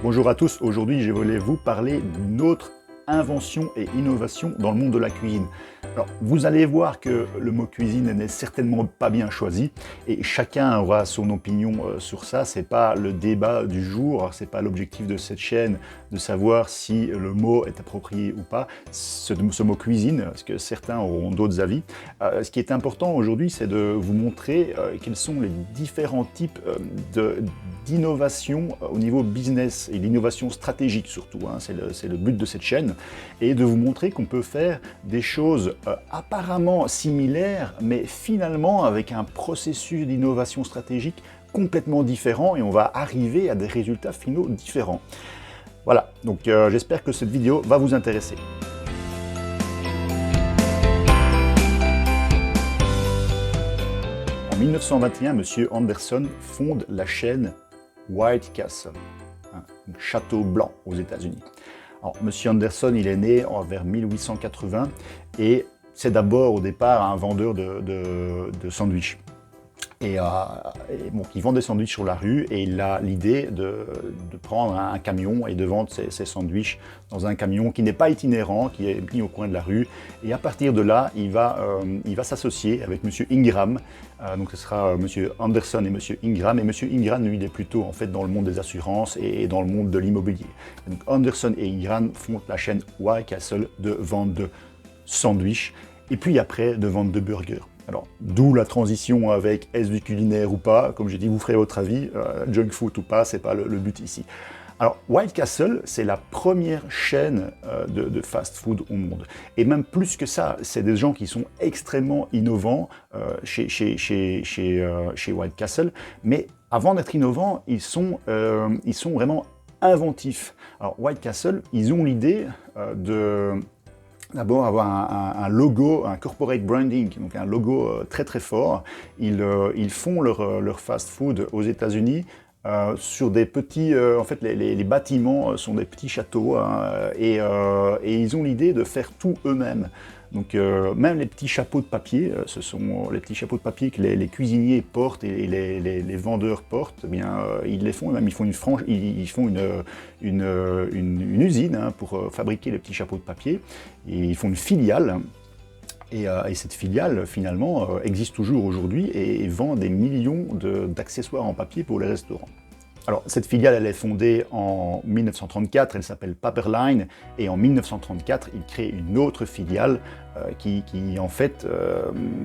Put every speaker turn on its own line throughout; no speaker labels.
Bonjour à tous, aujourd'hui je voulais vous parler d'une autre invention et innovation dans le monde de la cuisine. Alors, vous allez voir que le mot cuisine n'est certainement pas bien choisi et chacun aura son opinion sur ça. C'est pas le débat du jour, c'est pas l'objectif de cette chaîne de savoir si le mot est approprié ou pas, ce mot cuisine, parce que certains auront d'autres avis. Ce qui est important aujourd'hui, c'est de vous montrer quels sont les différents types d'innovation au niveau business et l'innovation stratégique surtout, hein. C'est le but de cette chaîne, et de vous montrer qu'on peut faire des choses apparemment similaires, mais finalement avec un processus d'innovation stratégique complètement différent, et on va arriver à des résultats finaux différents. Voilà, donc j'espère que cette vidéo va vous intéresser. En 1921, M. Anderson fonde la chaîne White Castle, un château blanc aux États-Unis. Alors, M. Anderson, il est né vers 1880 et c'est d'abord au départ un vendeur de sandwichs. Donc, il vend des sandwichs sur la rue et il a l'idée de prendre un camion et de vendre ses sandwichs dans un camion qui n'est pas itinérant, qui est mis au coin de la rue. Et à partir de là, il va s'associer avec M. Ingram. Donc ce sera M. Anderson et M. Ingram. Et M. Ingram, lui, il est plutôt en fait dans le monde des assurances et dans le monde de l'immobilier. Donc Anderson et Ingram font la chaîne White Castle de vente de sandwichs et puis après de vente de burgers. Alors, d'où la transition avec est-ce du culinaire ou pas, comme j'ai dit, vous ferez votre avis, junk food ou pas, c'est pas le but ici. Alors, White Castle, c'est la première chaîne de fast-food au monde. Et même plus que ça, c'est des gens qui sont extrêmement innovants chez White Castle. Mais avant d'être innovants, ils sont vraiment inventifs. Alors, White Castle, ils ont l'idée d'abord avoir un logo, un corporate branding, donc un logo très très fort. Ils font leur fast-food aux États-Unis sur des petits, en fait les bâtiments sont des petits châteaux, hein, et ils ont l'idée de faire tout eux-mêmes. Donc même les petits chapeaux de papier, ce sont les petits chapeaux de papier que les cuisiniers portent et les vendeurs portent, eh bien ils les font, même ils font une usine, hein, pour fabriquer les petits chapeaux de papier, et ils font une filiale. Et cette filiale, finalement, existe toujours aujourd'hui et vend des millions d'accessoires en papier pour les restaurants. Alors, cette filiale, elle est fondée en 1934, elle s'appelle Paperline, et en 1934, il crée une autre filiale en fait,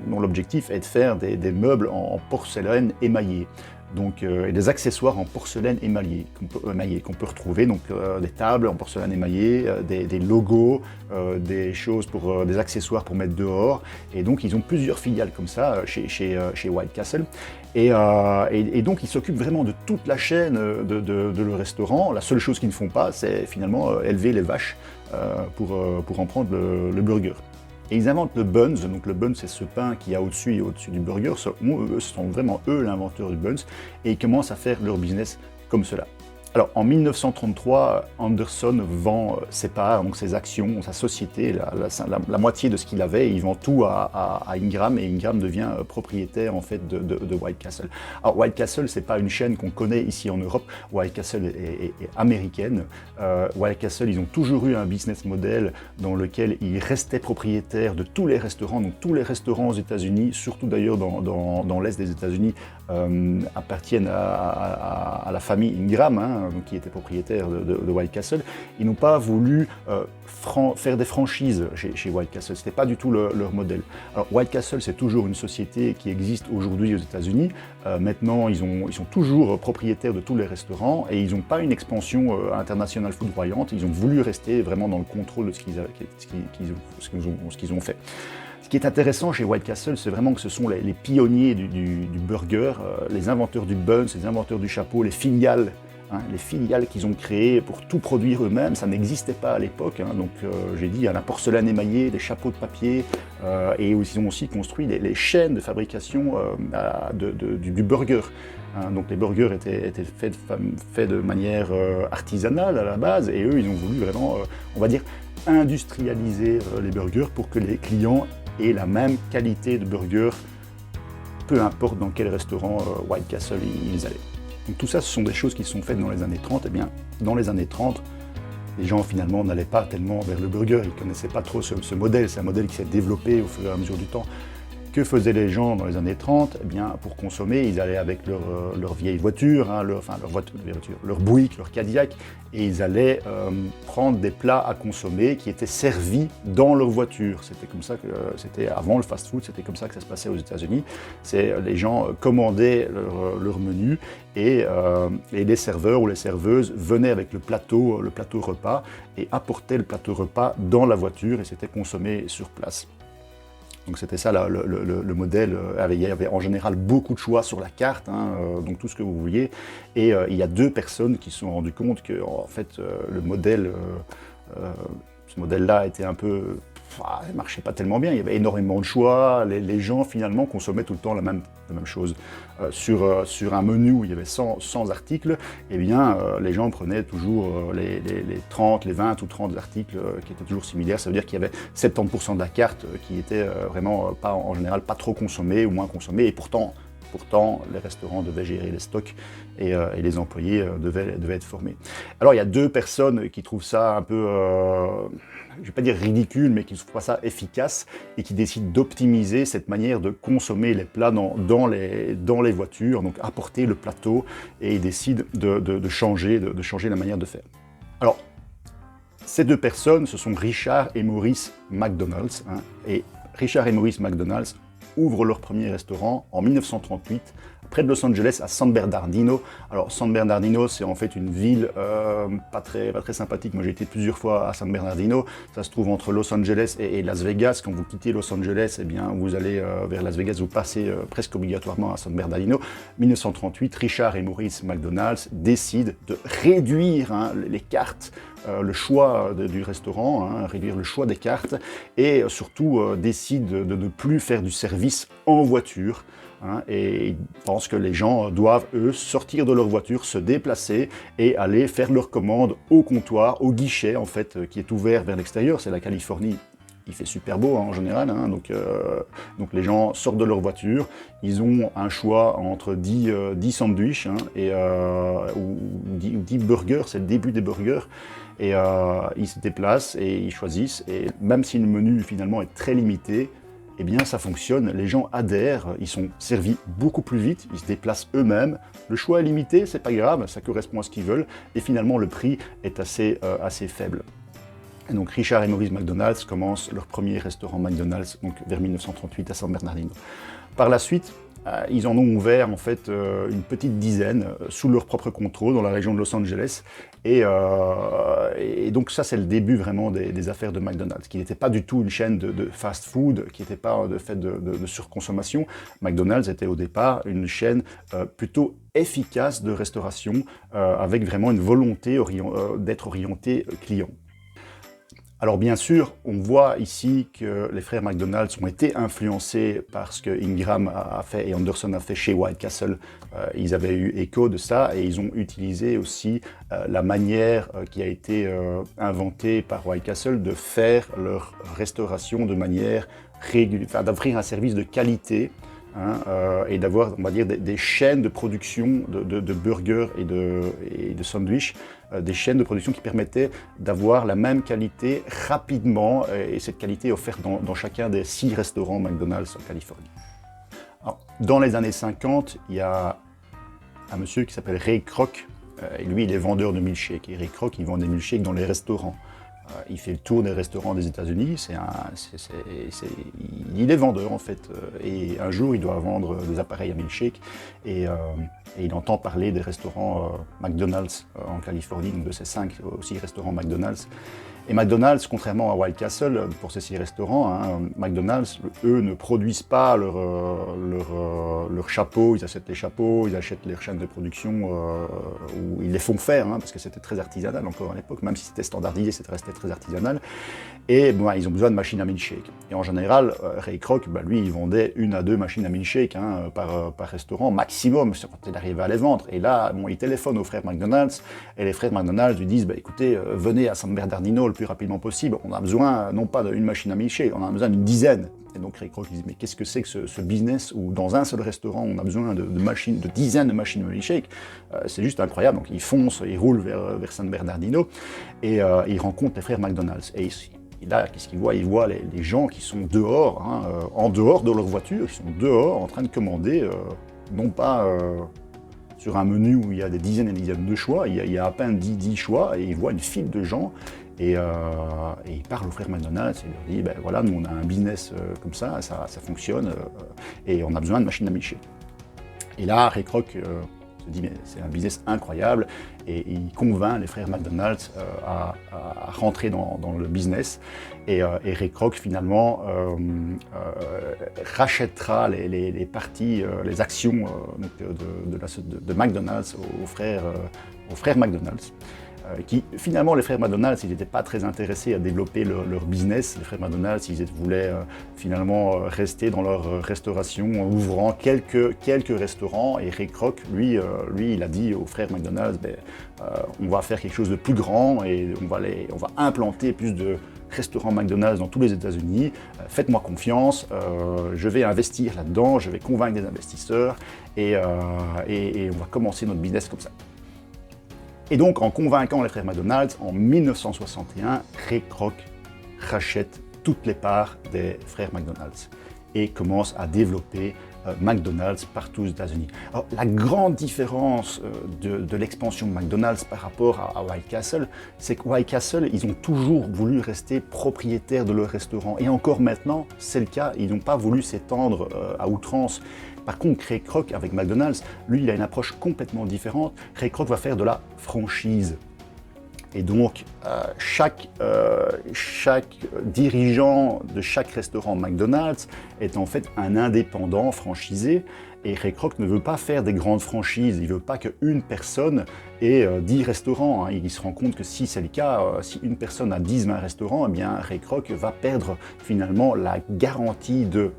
dont l'objectif est de faire des meubles en porcelaine émaillée. Donc, et des accessoires en porcelaine émaillée qu'on peut retrouver, donc des tables en porcelaine émaillée, des logos, des choses des accessoires pour mettre dehors. Et donc ils ont plusieurs filiales comme ça chez White Castle. Et donc ils s'occupent vraiment de toute la chaîne de le restaurant. La seule chose qu'ils ne font pas, c'est finalement élever les vaches pour en prendre le burger. Et ils inventent le buns, donc le buns c'est ce pain qu'il y a au-dessus du burger, ce sont vraiment eux l'inventeur du buns, et ils commencent à faire leur business comme cela. Alors en 1933, Anderson vend ses parts, donc ses actions, sa société, la moitié de ce qu'il avait, et il vend tout à Ingram, et Ingram devient propriétaire en fait de White Castle. Alors White Castle, c'est pas une chaîne qu'on connaît ici en Europe, White Castle est américaine. White Castle, ils ont toujours eu un business model dans lequel ils restaient propriétaires de tous les restaurants, donc tous les restaurants aux États-Unis, surtout d'ailleurs dans l'est des États-Unis, appartiennent à la famille Ingram, hein, donc qui était propriétaire de White Castle. Ils n'ont pas voulu faire des franchises chez White Castle, c'était pas du tout leur modèle. Alors White Castle, c'est toujours une société qui existe aujourd'hui aux États-Unis. Maintenant, ils sont toujours propriétaires de tous les restaurants et ils n'ont pas une expansion internationale foudroyante. Ils ont voulu rester vraiment dans le contrôle de ce qu'ils ont fait. Ce qui est intéressant chez White Castle, c'est vraiment que ce sont les pionniers du burger, les inventeurs du buns, les inventeurs du chapeau, les filiales qu'ils ont créées pour tout produire eux-mêmes. Ça n'existait pas à l'époque, hein. Donc j'ai dit, il y a la porcelaine émaillée, des chapeaux de papier, et ils ont aussi construit les chaînes de fabrication du burger. Donc les burgers étaient faits de manière artisanale à la base, et eux, ils ont voulu vraiment, on va dire, industrialiser les burgers pour que les clients aient la même qualité de burger, peu importe dans quel restaurant White Castle ils allaient. Donc tout ça, ce sont des choses qui sont faites dans les années 30. Eh bien, dans les années 30, les gens finalement n'allaient pas tellement vers le burger, ils ne connaissaient pas trop ce modèle, c'est un modèle qui s'est développé au fur et à mesure du temps. Que faisaient les gens dans les années 30? Eh bien, pour consommer, ils allaient avec leur vieille voiture, hein, leur Buick, leur Cadillac, et ils allaient prendre des plats à consommer qui étaient servis dans leur voiture. C'était comme ça que c'était avant le fast-food, c'était comme ça que ça se passait aux États-Unis. Les gens commandaient leur menu et les serveurs ou les serveuses venaient avec le plateau repas et apportaient le plateau repas dans la voiture et c'était consommé sur place. Donc c'était ça le modèle. Il y avait en général beaucoup de choix sur la carte, hein, donc tout ce que vous vouliez. Et il y a 2 personnes qui se sont rendues compte que en fait ce modèle-là était un peu, ne marchait pas tellement bien. Il y avait énormément de choix. Les gens finalement consommaient tout le temps la même chose. Sur un menu où il y avait 100 articles, eh bien les gens prenaient toujours les 30, les 20 ou 30 articles qui étaient toujours similaires. Ça veut dire qu'il y avait 70% de la carte qui était vraiment pas, en général pas trop consommée ou moins consommée. Et pourtant, les restaurants devaient gérer les stocks et les employés devaient être formés. Alors, il y a 2 personnes qui trouvent ça un peu, je ne vais pas dire ridicule, mais qui ne trouvent pas ça efficace et qui décident d'optimiser cette manière de consommer les plats dans les voitures, donc apporter le plateau, et ils décident de changer la manière de faire. Alors, ces 2 personnes, ce sont Richard et Maurice McDonald's, hein, et Richard et Maurice McDonald's ouvrent leur premier restaurant en 1938, près de Los Angeles, à San Bernardino. Alors, San Bernardino, c'est en fait une ville pas très sympathique. Moi, j'ai été plusieurs fois à San Bernardino. Ça se trouve entre Los Angeles et Las Vegas. Quand vous quittez Los Angeles, eh bien, vous allez vers Las Vegas, vous passez presque obligatoirement à San Bernardino. 1938, Richard et Maurice McDonald's décident de réduire les cartes, le choix du restaurant, réduire le choix des cartes, et surtout décident de ne plus faire du service en voiture. Et ils pensent que les gens doivent, eux, sortir de leur voiture, se déplacer et aller faire leurs commandes au comptoir, au guichet, en fait, qui est ouvert vers l'extérieur. C'est la Californie. Il fait super beau en général, donc les gens sortent de leur voiture, ils ont un choix entre 10 sandwichs ou 10 burgers, c'est le début des burgers, et ils se déplacent et ils choisissent, et même si le menu finalement est très limité, eh bien ça fonctionne, les gens adhèrent, ils sont servis beaucoup plus vite, ils se déplacent eux-mêmes, le choix est limité, c'est pas grave, ça correspond à ce qu'ils veulent, et finalement le prix est assez faible. Et donc Richard et Maurice McDonald's commencent leur premier restaurant McDonald's donc vers 1938 à San Bernardino. Par la suite, ils en ont ouvert en fait une petite dizaine sous leur propre contrôle dans la région de Los Angeles. Et donc ça, c'est le début vraiment des affaires de McDonald's, qui n'était pas du tout une chaîne de fast-food, qui n'était pas de fait de surconsommation. McDonald's était au départ une chaîne plutôt efficace de restauration, avec vraiment une volonté d'être orienté client. Alors bien sûr, on voit ici que les frères McDonald's ont été influencés par ce que Ingram a fait et Anderson a fait chez White Castle. Ils avaient eu écho de ça et ils ont utilisé aussi la manière qui a été inventée par White Castle de faire leur restauration de manière régulière, enfin, d'offrir un service de qualité. Et d'avoir, on va dire, des chaînes de production de burgers et de sandwichs, des chaînes de production qui permettaient d'avoir la même qualité rapidement, et cette qualité est offerte dans chacun des 6 restaurants McDonald's en Californie. Alors, dans les années 50, il y a un monsieur qui s'appelle Ray Kroc, et lui il est vendeur de milkshakes, et Ray Kroc il vend des milkshakes dans les restaurants. Il fait le tour des restaurants des États-Unis, il est vendeur en fait, et un jour il doit vendre des appareils à milkshake et il entend parler des restaurants McDonald's en Californie, donc de ces 5 aussi restaurants McDonald's. Et McDonald's, contrairement à White Castle, pour ces 6 restaurants, McDonald's, eux, ne produisent pas leurs chapeaux, ils achètent les chapeaux, ils achètent les chaînes de production, ou ils les font faire, parce que c'était très artisanal encore à l'époque, même si c'était standardisé, c'était resté très artisanal. Et ils ont besoin de machines à milkshake. Et en général, Ray Kroc, lui, il vendait 1 à 2 machines à milkshake par restaurant, maximum, quand il arrivait à les vendre. Et là, il téléphone aux frères McDonald's, et les frères McDonald's lui disent, écoutez, venez à San Bernardino le plus rapidement possible, on a besoin non pas d'une machine à milkshake, on a besoin d'une dizaine. Et donc Ray Kroc dit, mais qu'est-ce que c'est que ce business où dans un seul restaurant, on a besoin de machines, de dizaines de machines milkshake. C'est juste incroyable. Donc il fonce, il roule vers San Bernardino et il rencontre les frères McDonald's. Et là, qu'est-ce qu'il voit? Il voit les gens qui sont dehors, en dehors de leur voiture, qui sont dehors en train de commander, non pas sur un menu où il y a des dizaines et des dizaines de choix, il y a à peine 10 choix, et il voit une file de gens, et il parle aux frères McDonald's, et il leur dit, ben voilà, nous on a un business comme ça fonctionne, et on a besoin de machines à milcher. Et là, Ray Kroc se dit, mais c'est un business incroyable, et il convainc les frères McDonald's à rentrer dans le business, et Ray Kroc finalement rachètera les parties, les actions de McDonald's aux frères McDonald's. Qui finalement, les frères McDonald's, ils n'étaient pas très intéressés à développer leur business. Les frères McDonald's, ils voulaient finalement rester dans leur restauration en ouvrant quelques restaurants. Et Ray Kroc, lui, il a dit aux frères McDonald's, on va faire quelque chose de plus grand et on va implanter plus de restaurants McDonald's dans tous les États-Unis. Faites-moi confiance, je vais investir là-dedans, je vais convaincre des investisseurs et on va commencer notre business comme ça. Et donc, en convainquant les frères McDonald's, en 1961, Ray Kroc rachète toutes les parts des frères McDonald's et commence à développer McDonald's partout aux États-Unis. Alors, la grande différence de l'expansion de McDonald's par rapport à White Castle, c'est que White Castle, ils ont toujours voulu rester propriétaires de leur restaurant. Et encore maintenant, c'est le cas, ils n'ont pas voulu s'étendre à outrance. Par contre, Ray Kroc, avec McDonald's, lui, il a une approche complètement différente. Ray Kroc va faire de la franchise. Et donc, chaque dirigeant de chaque restaurant McDonald's est en fait un indépendant franchisé. Et Ray Kroc ne veut pas faire des grandes franchises. Il ne veut pas qu'une personne ait 10 restaurants. Il se rend compte que si c'est le cas, si une personne a 10-20 restaurants, eh bien, Ray Kroc va perdre finalement la garantie de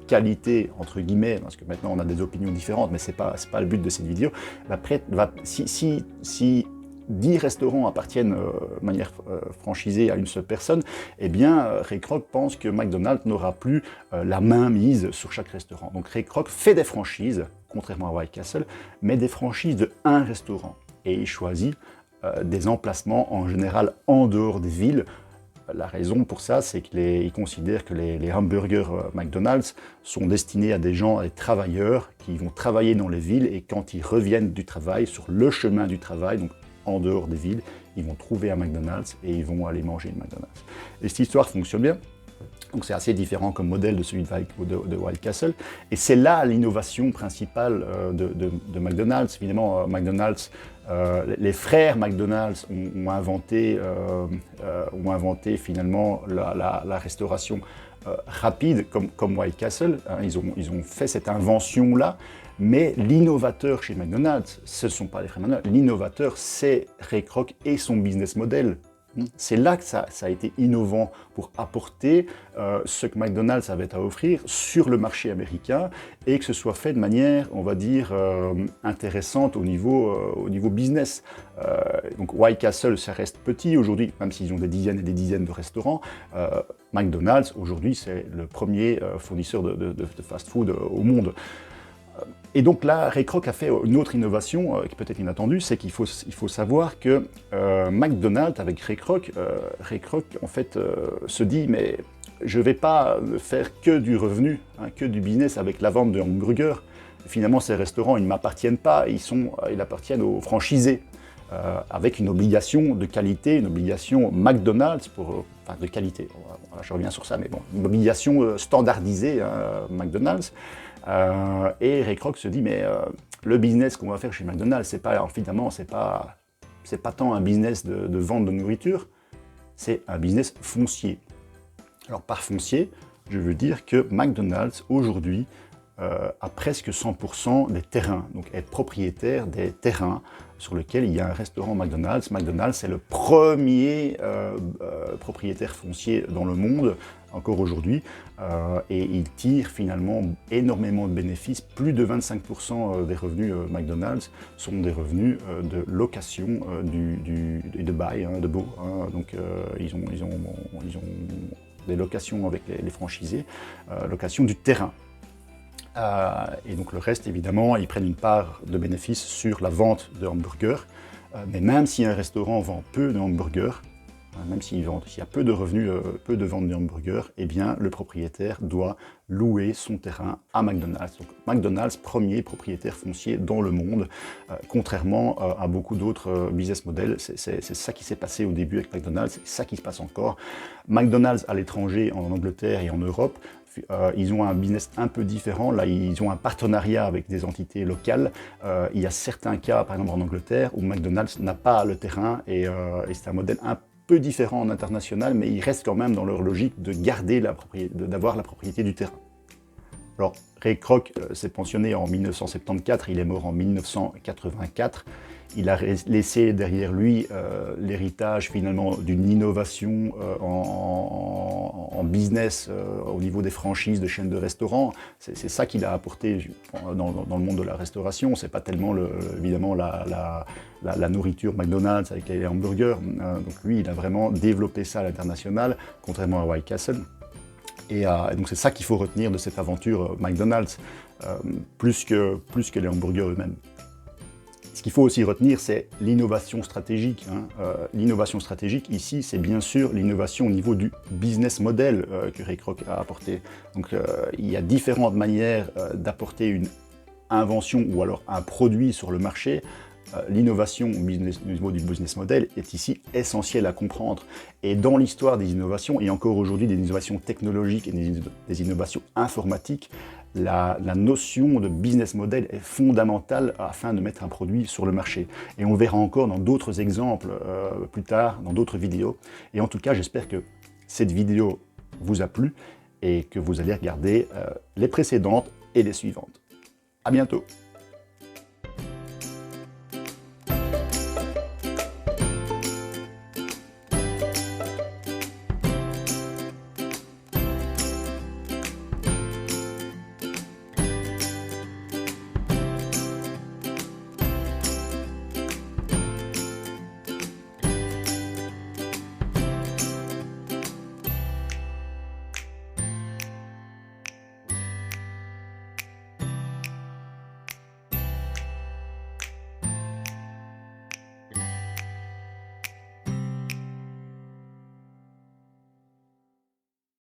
qualité, entre guillemets, parce que maintenant on a des opinions différentes, mais c'est pas le but de cette vidéo. Si 10 restaurants appartiennent de manière franchisée à une seule personne, eh bien Ray Kroc pense que McDonald's n'aura plus la main mise sur chaque restaurant. Donc Ray Kroc fait des franchises, contrairement à White Castle, mais des franchises de un restaurant. Et il choisit des emplacements en général en dehors des villes. La raison pour ça, c'est qu'il considère que les hamburgers McDonald's sont destinés à des gens, à des travailleurs qui vont travailler dans les villes et quand ils reviennent du travail, sur le chemin du travail, donc en dehors des villes, ils vont trouver un McDonald's et ils vont aller manger une McDonald's. Et cette histoire fonctionne bien. Donc c'est assez différent comme modèle de celui de White Castle. Et c'est là l'innovation principale de McDonald's. Évidemment, McDonald's, les frères McDonald's ont inventé finalement la restauration rapide comme White Castle. Ils ont fait cette invention-là. Mais l'innovateur chez McDonald's, ce ne sont pas les frères McDonald's. L'innovateur, c'est Ray Kroc et son business model. C'est là que ça a été innovant pour apporter ce que McDonald's avait à offrir sur le marché américain et que ce soit fait de manière, on va dire, intéressante au niveau business. Donc White Castle, ça reste petit aujourd'hui, même s'ils ont des dizaines et des dizaines de restaurants. McDonald's, aujourd'hui, c'est le premier fournisseur de fast-food au monde. Et donc là, Ray Kroc a fait une autre innovation qui peut être inattendue, c'est qu'il faut savoir que McDonald's, avec Ray Kroc en fait se dit mais je ne vais pas faire que du revenu, que du business avec la vente de hamburgers. Finalement, ces restaurants, ils ne m'appartiennent pas, ils appartiennent aux franchisés. Avec une obligation de qualité, une obligation McDonald's, de qualité, je reviens sur ça, mais bon, une obligation standardisée McDonald's. Et Ray Kroc se dit, mais le business qu'on va faire chez McDonald's, c'est pas tant un business de vente de nourriture, c'est un business foncier. Alors par foncier, je veux dire que McDonald's, aujourd'hui, a presque 100% des terrains, donc est propriétaire des terrains sur lesquels il y a un restaurant McDonald's. McDonald's, c'est le premier propriétaire foncier dans le monde, encore aujourd'hui, et il tire finalement énormément de bénéfices. Plus de 25% des revenus McDonald's sont des revenus de location de bail, de baux. Donc ils ont des locations avec les franchisés, location du terrain. Et donc le reste, évidemment, ils prennent une part de bénéfice sur la vente de hamburgers. Mais même si un restaurant vend peu de hamburgers, même s'il y a peu de revenus, peu de ventes de hamburgers, eh bien le propriétaire doit louer son terrain à McDonald's. Donc McDonald's, premier propriétaire foncier dans le monde, contrairement à beaucoup d'autres business models. C'est ça qui s'est passé au début avec McDonald's, c'est ça qui se passe encore. McDonald's à l'étranger, en Angleterre et en Europe, ils ont un business un peu différent. Là, ils ont un partenariat avec des entités locales. Il y a certains cas, par exemple en Angleterre, où McDonald's n'a pas le terrain et c'est un modèle un peu différent en international, mais ils restent quand même dans leur logique de garder d'avoir la propriété du terrain. Alors, Ray Kroc s'est pensionné en 1974, il est mort en 1984. Il a laissé derrière lui l'héritage finalement d'une innovation en business au niveau des franchises de chaînes de restaurants. C'est ça qu'il a apporté dans le monde de la restauration. C'est pas tellement évidemment la nourriture McDonald's avec les hamburgers. Donc lui, il a vraiment développé ça à l'international, contrairement à White Castle. Et donc c'est ça qu'il faut retenir de cette aventure McDonald's, plus que les hamburgers eux-mêmes. Ce qu'il faut aussi retenir, c'est l'innovation stratégique. L'innovation stratégique, ici, c'est bien sûr l'innovation au niveau du business model que Ray Kroc a apporté. Donc il y a différentes manières d'apporter une invention ou alors un produit sur le marché. L'innovation au niveau du business model est ici essentielle à comprendre. Et dans l'histoire des innovations, et encore aujourd'hui des innovations technologiques et des innovations informatiques, la notion de business model est fondamentale afin de mettre un produit sur le marché. Et on le verra encore dans d'autres exemples plus tard, dans d'autres vidéos. Et en tout cas, j'espère que cette vidéo vous a plu et que vous allez regarder les précédentes et les suivantes. À bientôt!